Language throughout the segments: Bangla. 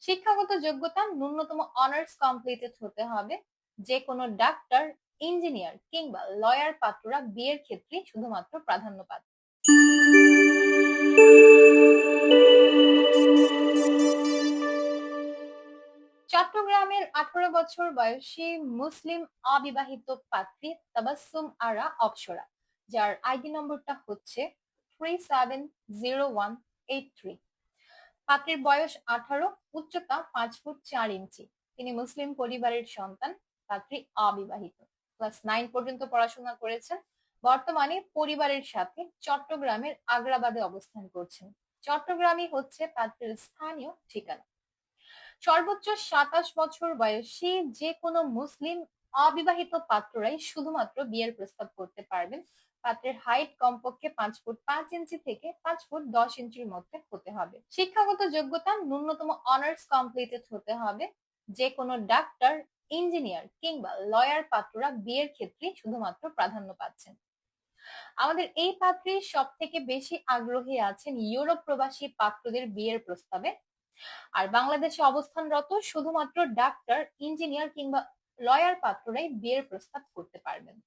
শিক্ষাগত যোগ্যতা ন্যূনতম অনার্স কমপ্লিটেড হতে হবে। যে কোনো ডাক্তার, ইঞ্জিনিয়ার কিংবা লয়ার পাত্ররা বিয়ের ক্ষেত্রে শুধুমাত্র প্রাধান্য পাবে। চট্টগ্রামের 18 বছর বয়সী মুসলিম অবিবাহিত পাত্রী তাবাসসুম আরা অপসরা, যার আইডি নম্বরটা হচ্ছে 370183। পাত্রীর বয়স 18, উচ্চতা 5 ফুট 4 ইঞ্চি। তিনি মুসলিম পরিবারের সন্তান। পাত্রী অবিবাহিত, ক্লাস 9 পর্যন্ত পড়াশোনা করেছেন। বর্তমানে পরিবারের সাথে চট্টগ্রামের আগ্রাবাদে অবস্থান করছেন। চট্টগ্রামই হচ্ছে পাত্রীর স্থানীয় ঠিকানা। সর্বোচ্চ 27 বছর বয়সী যে কোনো মুসলিম অবিবাহিত পাত্ররাই শুধুমাত্র বিয়ের প্রস্তাব করতে পারবেন। পাত্রের হাইট কমপক্ষে 5 ফুট 5 ইঞ্চি থেকে 5 ফুট 10 ইঞ্চির মধ্যে হতে হবে। শিক্ষাগত যোগ্যতা ন্যূনতম অনার্স কমপ্লিটেড হতে হবে। যে কোনো ডাক্তার, ইঞ্জিনিয়ার কিংবা লয়ার পাত্ররা বিয়ের ক্ষেত্রে শুধুমাত্র প্রাধান্য পাচ্ছেন। আমাদের এই পাত্রী সব থেকে বেশি আগ্রহী আছেন ইউরোপ প্রবাসী পাত্রদের বিয়ের প্রস্তাবে। আর বাংলাদেশে অবস্থানরত শুধুমাত্র ডাক্তার, ইঞ্জিনিয়ার কিংবা লয়ার পাত্ররাই বিয়ের প্রস্তাব করতে পারবেন।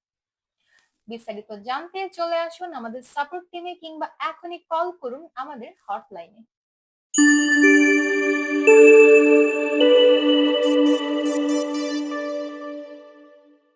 বিস্তারিত জানতে চলে আসুন আমাদের সাপোর্ট টিমে কিংবা এখনই কল করুন আমাদের হটলাইনে।